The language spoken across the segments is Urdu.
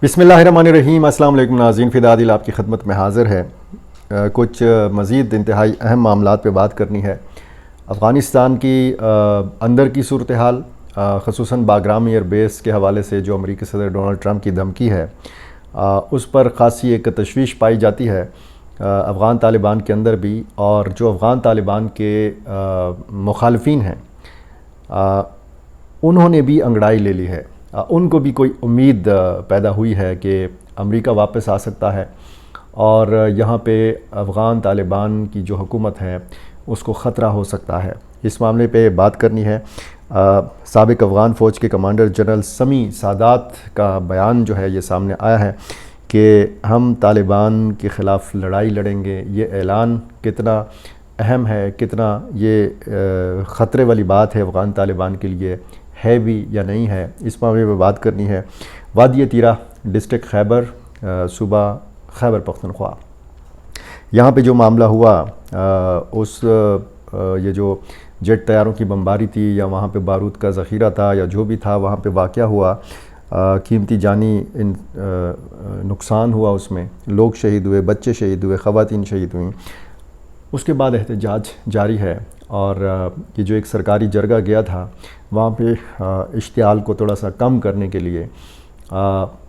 بسم اللہ الرحمن الرحیم۔ السلام علیکم ناظرین، فدا عادل آپ کی خدمت میں حاضر ہے۔ کچھ مزید انتہائی اہم معاملات پہ بات کرنی ہے۔ افغانستان کی اندر کی صورتحال، خصوصاً باگرام ایئر بیس کے حوالے سے جو امریکی صدر ڈونلڈ ٹرمپ کی دھمکی ہے، اس پر خاصی ایک تشویش پائی جاتی ہے افغان طالبان کے اندر بھی، اور جو افغان طالبان کے مخالفین ہیں انہوں نے بھی انگڑائی لے لی ہے۔ ان کو بھی کوئی امید پیدا ہوئی ہے کہ امریکہ واپس آ سکتا ہے اور یہاں پہ افغان طالبان کی جو حکومت ہے اس کو خطرہ ہو سکتا ہے۔ اس معاملے پہ بات کرنی ہے۔ سابق افغان فوج کے کمانڈر جنرل سمی سادات کا بیان جو ہے یہ سامنے آیا ہے کہ ہم طالبان کے خلاف لڑائی لڑیں گے۔ یہ اعلان کتنا اہم ہے، کتنا یہ خطرے والی بات ہے افغان طالبان کے لیے، ہے بھی یا نہیں ہے، اس معاملے پہ بات کرنی ہے۔ وادی تیرہ، ڈسٹرکٹ خیبر، صوبہ خیبر پختونخوا، یہاں پہ جو معاملہ ہوا یہ جو جیٹ طیاروں کی بمباری تھی یا وہاں پہ بارود کا ذخیرہ تھا یا جو بھی تھا، وہاں پہ واقعہ ہوا، قیمتی جانی نقصان ہوا، اس میں لوگ شہید ہوئے، بچے شہید ہوئے، خواتین شہید ہوئیں۔ اس کے بعد احتجاج جاری ہے، اور یہ جو ایک سرکاری جرگہ گیا تھا وہاں پہ اشتعال کو تھوڑا سا کم کرنے کے لیے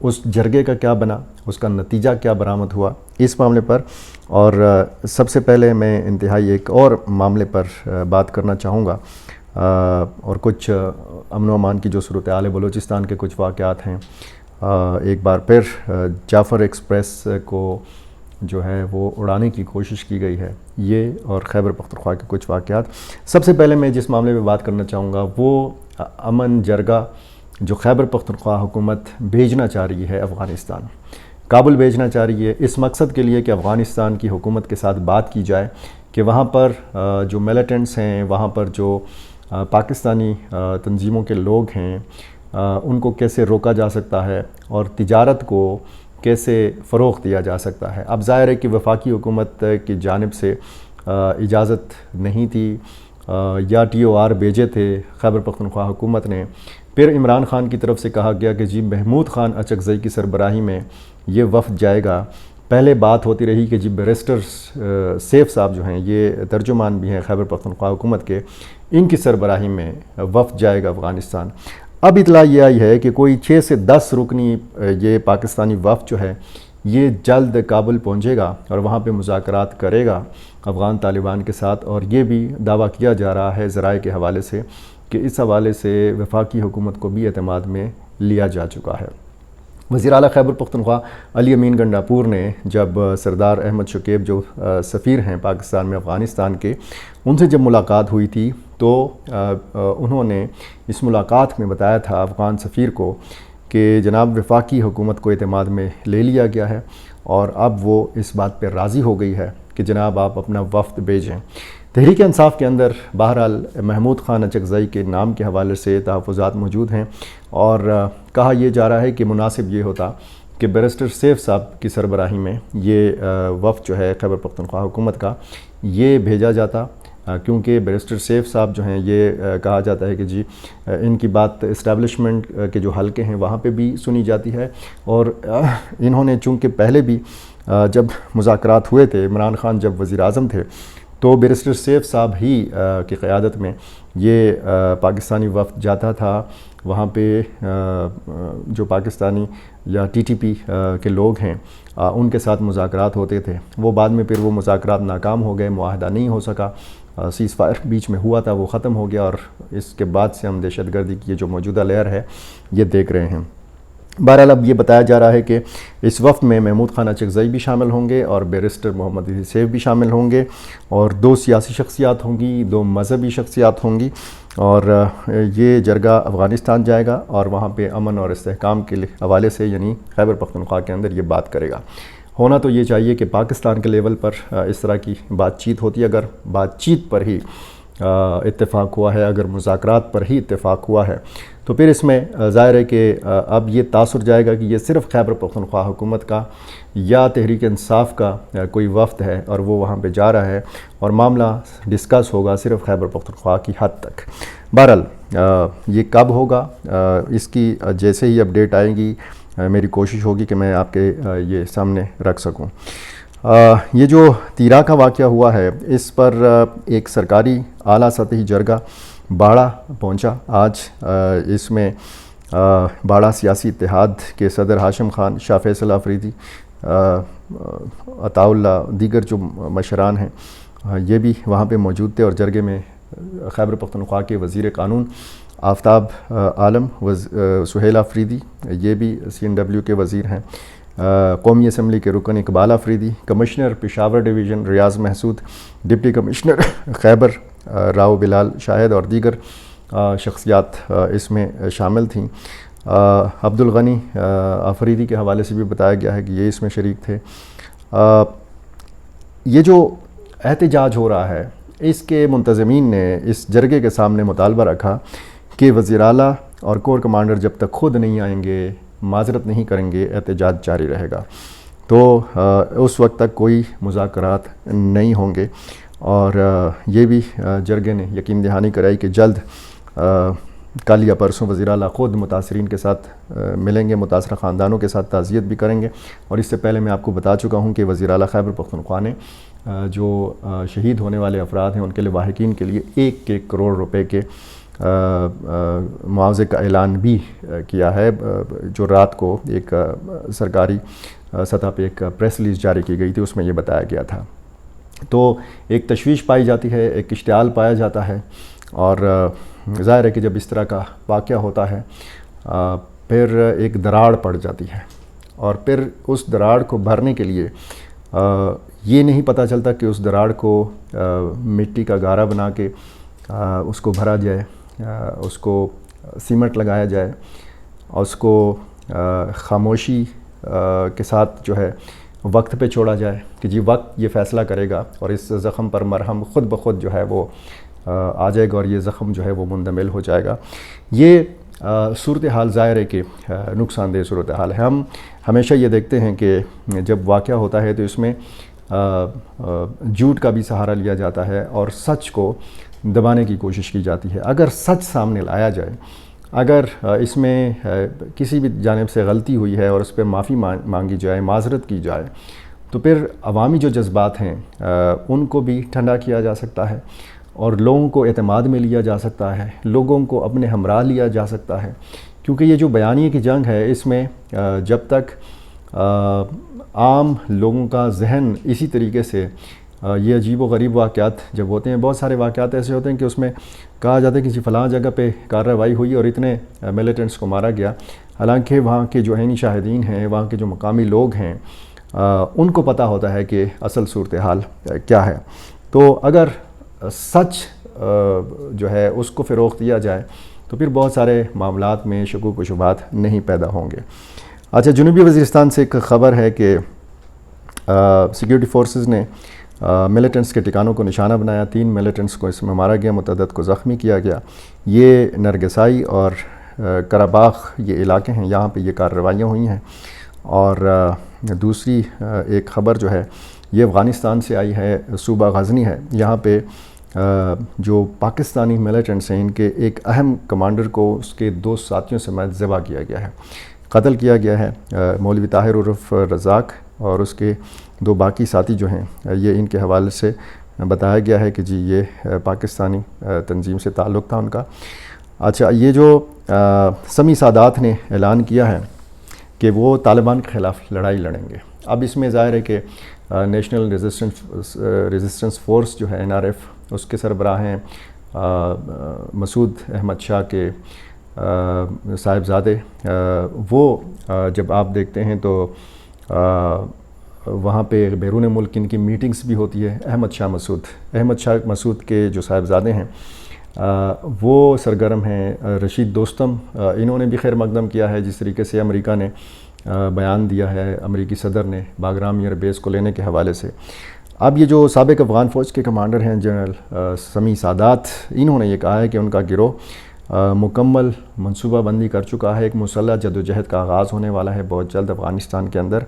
اس جرگے کا کیا بنا، اس کا نتیجہ کیا برآمد ہوا، اس معاملے پر۔ اور سب سے پہلے میں انتہائی ایک اور معاملے پر بات کرنا چاہوں گا، اور کچھ امن و امان کی جو صورتحال ہے، بلوچستان کے کچھ واقعات ہیں۔ ایک بار پھر جعفر ایکسپریس کو جو ہے وہ اڑانے کی کوشش کی گئی ہے، یہ اور خیبر پختونخوا کے کچھ واقعات۔ سب سے پہلے میں جس معاملے پہ بات کرنا چاہوں گا وہ امن جرگہ جو خیبر پختونخوا حکومت بھیجنا چاہ رہی ہے افغانستان، کابل بھیجنا چاہ رہی ہے، اس مقصد کے لیے کہ افغانستان کی حکومت کے ساتھ بات کی جائے کہ وہاں پر جو ملیٹنٹس ہیں، وہاں پر جو پاکستانی تنظیموں کے لوگ ہیں، ان کو کیسے روکا جا سکتا ہے اور تجارت کو کیسے فروغ دیا جا سکتا ہے۔ اب ظاہر ہے کہ وفاقی حکومت کی جانب سے اجازت نہیں تھی، یا ٹی او آر بھیجے تھے خیبر پختونخوا حکومت نے، پھر عمران خان کی طرف سے کہا گیا کہ جی محمود خان اچکزئی کی سربراہی میں یہ وفد جائے گا۔ پہلے بات ہوتی رہی کہ جی بیرسٹر سیف صاحب جو ہیں، یہ ترجمان بھی ہیں خیبر پختونخوا حکومت کے، ان کی سربراہی میں وفد جائے گا افغانستان۔ اب اطلاع یہ آئی ہے کہ کوئی 6 سے 10 رکنی یہ پاکستانی وفد جو ہے یہ جلد کابل پہنچے گا اور وہاں پہ مذاکرات کرے گا افغان طالبان کے ساتھ، اور یہ بھی دعویٰ کیا جا رہا ہے ذرائع کے حوالے سے کہ اس حوالے سے وفاقی حکومت کو بھی اعتماد میں لیا جا چکا ہے۔ وزیر اعلیٰ خیبر پختونخوا علی امین گنڈاپور نے جب سردار احمد شکیب جو سفیر ہیں پاکستان میں افغانستان کے، ان سے جب ملاقات ہوئی تھی تو انہوں نے اس ملاقات میں بتایا تھا افغان سفیر کو کہ جناب وفاقی حکومت کو اعتماد میں لے لیا گیا ہے، اور اب وہ اس بات پہ راضی ہو گئی ہے کہ جناب آپ اپنا وفد بھیجیں۔ تحریک انصاف کے اندر بہرحال محمود خان اچکزئی کے نام کے حوالے سے تحفظات موجود ہیں، اور کہا یہ جا رہا ہے کہ مناسب یہ ہوتا کہ بیرسٹر سیف صاحب کی سربراہی میں یہ وفد جو ہے خیبر پختونخوا حکومت کا یہ بھیجا جاتا، کیونکہ بیرسٹر سیف صاحب جو ہیں یہ کہا جاتا ہے کہ جی ان کی بات اسٹیبلشمنٹ کے جو حلقے ہیں وہاں پہ بھی سنی جاتی ہے، اور انہوں نے چونکہ پہلے بھی جب مذاکرات ہوئے تھے، عمران خان جب وزیر اعظم تھے تو بیرسٹر سیف صاحب ہی کی قیادت میں یہ پاکستانی وفد جاتا تھا، وہاں پہ جو پاکستانی یا ٹی ٹی پی کے لوگ ہیں ان کے ساتھ مذاکرات ہوتے تھے۔ وہ بعد میں پھر وہ مذاکرات ناکام ہو گئے، معاہدہ نہیں ہو سکا، سیز فائر بیچ میں ہوا تھا وہ ختم ہو گیا، اور اس کے بعد سے ہم دہشت گردی کی جو موجودہ لہر ہے یہ دیکھ رہے ہیں۔ بہرحال اب یہ بتایا جا رہا ہے کہ اس وفد میں محمود خان اچکزئی بھی شامل ہوں گے اور بیرسٹر محمد علی سیف بھی شامل ہوں گے، اور 2 سیاسی شخصیات ہوں گی، 2 مذہبی شخصیات ہوں گی، اور یہ جرگہ افغانستان جائے گا اور وہاں پہ امن اور استحکام کے حوالے سے یعنی خیبر پختونخوا کے اندر یہ بات کرے گا۔ ہونا تو یہ چاہیے کہ پاکستان کے لیول پر اس طرح کی بات چیت ہوتی ہے، اگر بات چیت پر ہی اتفاق ہوا ہے، اگر مذاکرات پر ہی اتفاق ہوا ہے، تو پھر اس میں ظاہر ہے کہ اب یہ تاثر جائے گا کہ یہ صرف خیبر پختونخوا حکومت کا یا تحریک انصاف کا کوئی وفد ہے اور وہ وہاں پہ جا رہا ہے، اور معاملہ ڈسکس ہوگا صرف خیبر پختونخوا کی حد تک۔ بہرحال یہ کب ہوگا، اس کی جیسے ہی اپڈیٹ آئے گی میری کوشش ہوگی کہ میں آپ کے یہ سامنے رکھ سکوں۔ یہ جو تیرا کا واقعہ ہوا ہے، اس پر ایک سرکاری اعلیٰ سطحی جرگہ باڑہ پہنچا آج۔ اس میں باڑہ سیاسی اتحاد کے صدر ہاشم خان، شاہ فیصل آفریدی، عطاء اللہ، دیگر جو مشران ہیں یہ بھی وہاں پہ موجود تھے، اور جرگے میں خیبر پختونخوا کے وزیر قانون آفتاب عالم، سہیل آفریدی، یہ بھی CNW کے وزیر ہیں، قومی اسمبلی کے رکن اقبال آفریدی، کمشنر پشاور ڈویژن ریاض محسود، ڈپٹی کمشنر خیبر راؤ بلال شاہد، اور دیگر شخصیات اس میں شامل تھیں۔ عبدالغنی آفریدی کے حوالے سے بھی بتایا گیا ہے کہ یہ اس میں شریک تھے۔ یہ جو احتجاج ہو رہا ہے، اس کے منتظمین نے اس جرگے کے سامنے مطالبہ رکھا کہ وزیر اعلیٰ اور کور کمانڈر جب تک خود نہیں آئیں گے، معذرت نہیں کریں گے، احتجاج جاری رہے گا۔ تو اس وقت تک کوئی مذاکرات نہیں ہوں گے، اور یہ بھی جرگے نے یقین دہانی کرائی کہ جلد کل یا پرسوں وزیر اعلیٰ خود متاثرین کے ساتھ ملیں گے، متاثرہ خاندانوں کے ساتھ تعزیت بھی کریں گے۔ اور اس سے پہلے میں آپ کو بتا چکا ہوں کہ وزیر اعلیٰ خیبر پختونخوا نے جو شہید ہونے والے افراد ہیں ان کے لاحقین کے لیے 1 کروڑ روپے کے معاوضے کا اعلان بھی کیا ہے، جو رات کو ایک سرکاری سطح پہ ایک پریس ریلیز جاری کی گئی تھی، اس میں یہ بتایا گیا تھا۔ تو ایک تشویش پائی جاتی ہے، ایک اشتعال پایا جاتا ہے، اور ظاہر ہے کہ جب اس طرح کا واقعہ ہوتا ہے پھر ایک دراڑ پڑ جاتی ہے، اور پھر اس دراڑ کو بھرنے کے لیے یہ نہیں پتہ چلتا کہ اس دراڑ کو مٹی کا گارا بنا کے اس کو بھرا جائے، اس کو سیمنٹ لگایا جائے، اور اس کو خاموشی کے ساتھ جو ہے وقت پہ چھوڑا جائے کہ جی وقت یہ فیصلہ کرے گا، اور اس زخم پر مرہم خود بخود جو ہے وہ آ جائے گا، اور یہ زخم جو ہے وہ مندمل ہو جائے گا۔ یہ صورتحال ظاہر ہے کہ نقصان دہ صورتحال ہے۔ ہم ہمیشہ یہ دیکھتے ہیں کہ جب واقعہ ہوتا ہے تو اس میں جھوٹ کا بھی سہارا لیا جاتا ہے، اور سچ کو دبانے کی کوشش کی جاتی ہے۔ اگر سچ سامنے لایا جائے، اگر اس میں کسی بھی جانب سے غلطی ہوئی ہے اور اس پہ معافی مانگی جائے، معذرت کی جائے، تو پھر عوامی جو جذبات ہیں ان کو بھی ٹھنڈا کیا جا سکتا ہے، اور لوگوں کو اعتماد میں لیا جا سکتا ہے، لوگوں کو اپنے ہمراہ لیا جا سکتا ہے۔ کیونکہ یہ جو بیانیے کی جنگ ہے، اس میں جب تک عام لوگوں کا ذہن اسی طریقے سے یہ عجیب و غریب واقعات جب ہوتے ہیں، بہت سارے واقعات ایسے ہوتے ہیں کہ اس میں کہا جاتا ہے کہ فلاں جگہ پہ کارروائی ہوئی اور اتنے ملیٹنٹس کو مارا گیا، حالانکہ وہاں کے جو عینی شاہدین ہیں، وہاں کے جو مقامی لوگ ہیں، ان کو پتہ ہوتا ہے کہ اصل صورتحال کیا ہے۔ تو اگر سچ جو ہے اس کو فروغ دیا جائے تو پھر بہت سارے معاملات میں شکوک و شبہات نہیں پیدا ہوں گے۔ اچھا، جنوبی وزیرستان سے ایک خبر ہے کہ سیکیورٹی فورسز نے ملیٹنٹس کے ٹھکانوں کو نشانہ بنایا، 3 ملیٹنٹس کو اس میں مارا گیا، متعدد کو زخمی کیا گیا۔ یہ نرگسائی اور کراباخ یہ علاقے ہیں، یہاں پہ یہ کارروائیاں ہوئی ہیں۔ اور دوسری ایک خبر جو ہے یہ افغانستان سے آئی ہے، صوبہ غزنی ہے، یہاں پہ جو پاکستانی ملیٹنٹس ہیں ان کے ایک اہم کمانڈر کو اس کے 2 ساتھیوں سمیت ذبح کیا گیا ہے، قتل کیا گیا ہے۔ مولوی طاہر عرف رزاق اور اس کے 2 باقی ساتھی جو ہیں، یہ ان کے حوالے سے بتایا گیا ہے کہ جی یہ پاکستانی تنظیم سے تعلق تھا ان کا۔ اچھا، یہ جو سمیع سادات نے اعلان کیا ہے کہ وہ طالبان کے خلاف لڑائی لڑیں گے۔ اب اس میں ظاہر ہے کہ نیشنل ریزسٹنس فورس جو ہے NRF، اس کے سربراہ ہیں مسعود احمد شاہ کے صاحبزادے۔ وہ جب آپ دیکھتے ہیں تو وہاں پہ بیرون ملک ان کی میٹنگز بھی ہوتی ہے۔ احمد شاہ مسعود کے جو صاحبزادے ہیں وہ سرگرم ہیں۔ رشید دوستم، انہوں نے بھی خیر مقدم کیا ہے، جس طریقے سے امریکہ نے بیان دیا ہے، امریکی صدر نے باگرام ایئر بیس کو لینے کے حوالے سے۔ اب یہ جو سابق افغان فوج کے کمانڈر ہیں جنرل سمیع سادات، انہوں نے یہ کہا ہے کہ ان کا گروہ مکمل منصوبہ بندی کر چکا ہے، ایک مسلح جدوجہد کا آغاز ہونے والا ہے بہت جلد افغانستان کے اندر۔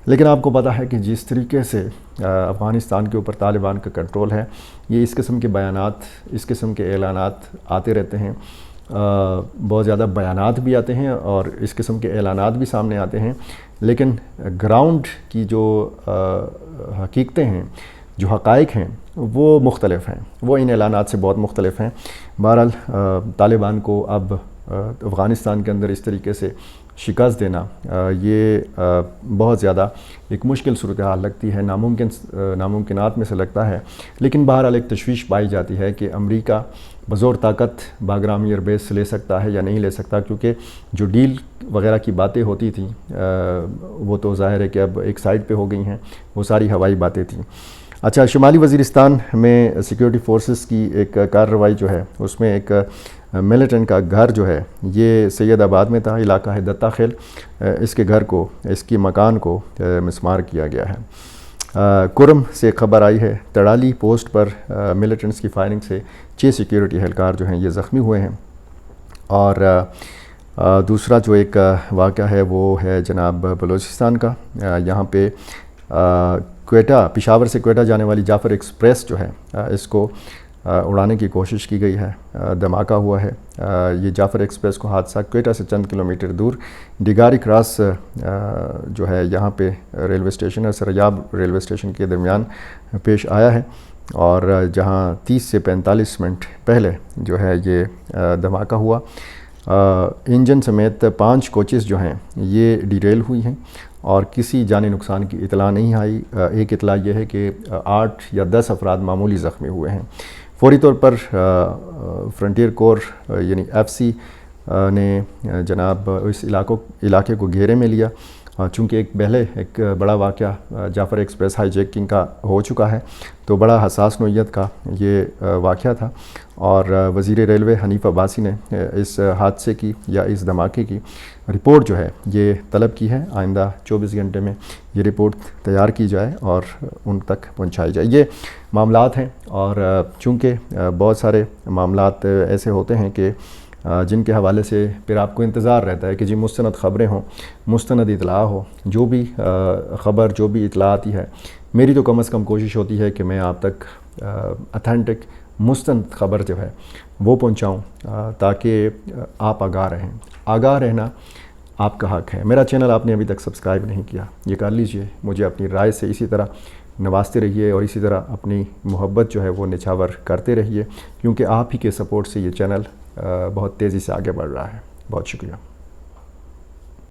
لیکن آپ کو پتہ ہے کہ جس طریقے سے افغانستان کے اوپر طالبان کا کنٹرول ہے، یہ اس قسم کے بیانات، اس قسم کے اعلانات آتے رہتے ہیں، بہت زیادہ بیانات بھی آتے ہیں اور اس قسم کے اعلانات بھی سامنے آتے ہیں، لیکن گراؤنڈ کی جو حقیقتیں ہیں، جو حقائق ہیں، وہ مختلف ہیں، وہ ان اعلانات سے بہت مختلف ہیں۔ بہرحال طالبان کو اب افغانستان کے اندر اس طریقے سے شکست دینا یہ بہت زیادہ ایک مشکل صورتحال لگتی ہے، ناممکنات میں سے لگتا ہے، لیکن بہرحال ایک تشویش پائی جاتی ہے کہ امریکہ بزور طاقت باگرام ایئر بیس لے سکتا ہے یا نہیں لے سکتا، کیونکہ جو ڈیل وغیرہ کی باتیں ہوتی تھیں وہ تو ظاہر ہے کہ اب ایک سائڈ پہ ہو گئی ہیں، وہ ساری ہوائی باتیں تھیں۔ اچھا، شمالی وزیرستان میں سیکیورٹی فورسز کی ایک کارروائی جو ہے، اس میں ایک ملیٹنٹ کا گھر جو ہے، یہ سید آباد میں تھا، علاقہ ہے دتا خیل، اس کے گھر کو، اس کی مکان کو مسمار کیا گیا ہے۔ کرم سے خبر آئی ہے، تڑالی پوسٹ پر ملیٹنٹس کی فائرنگ سے 6 سیکیورٹی اہلکار جو ہیں یہ زخمی ہوئے ہیں۔ اور دوسرا جو ایک واقعہ ہے وہ ہے جناب بلوچستان کا، یہاں پہ کوئٹہ، پشاور سے کوئٹہ جانے والی جعفر ایکسپریس جو ہے، اس کو اڑانے کی کوشش کی گئی ہے، دھماکہ ہوا ہے۔ یہ جعفر ایکسپریس کو حادثہ کوئٹہ سے چند کلومیٹر دور ڈگاری کراس جو ہے یہاں پہ ریلوے اسٹیشن اور سریاب ریلوے اسٹیشن کے درمیان پیش آیا ہے، اور جہاں 30 سے 45 منٹ پہلے جو ہے یہ دھماکہ ہوا۔ انجن سمیت 5 کوچز جو ہیں یہ ڈیریل ہوئی ہیں اور کسی جانی نقصان کی اطلاع نہیں آئی۔ ایک اطلاع یہ ہے کہ 8 یا 10 افراد معمولی زخمی ہوئے ہیں۔ فوری طور پر فرنٹیئر کور یعنی FCC نے جناب اس علاقے کو گھیرے میں لیا، چونکہ ایک بڑا واقعہ جعفر ایکسپریس ہائی جیکنگ کا ہو چکا ہے، تو بڑا حساس نوعیت کا یہ واقعہ تھا، اور وزیر ریلوے حنیف عباسی نے اس حادثے کی یا اس دھماکے کی رپورٹ جو ہے یہ طلب کی ہے، آئندہ 24 گھنٹے میں یہ رپورٹ تیار کی جائے اور ان تک پہنچائی جائے۔ یہ معاملات ہیں، اور چونکہ بہت سارے معاملات ایسے ہوتے ہیں کہ جن کے حوالے سے پھر آپ کو انتظار رہتا ہے کہ جی مستند خبریں ہوں، مستند اطلاع ہو، جو بھی خبر، جو بھی اطلاع آتی ہے، میری تو کم از کم کوشش ہوتی ہے کہ میں آپ تک اتھینٹک مستند خبر جو ہے وہ پہنچاؤں، تاکہ آپ آگاہ رہیں۔ آگاہ رہنا آپ کا حق ہے۔ میرا چینل آپ نے ابھی تک سبسکرائب نہیں کیا، یہ کر لیجئے، مجھے اپنی رائے سے اسی طرح نوازتے رہیے اور اسی طرح اپنی محبت جو ہے وہ نچھاور کرتے رہیے، کیونکہ آپ ہی کے سپورٹ سے یہ چینل بہت تیزی سے آگے بڑھ رہا ہے۔ بہت شکریہ۔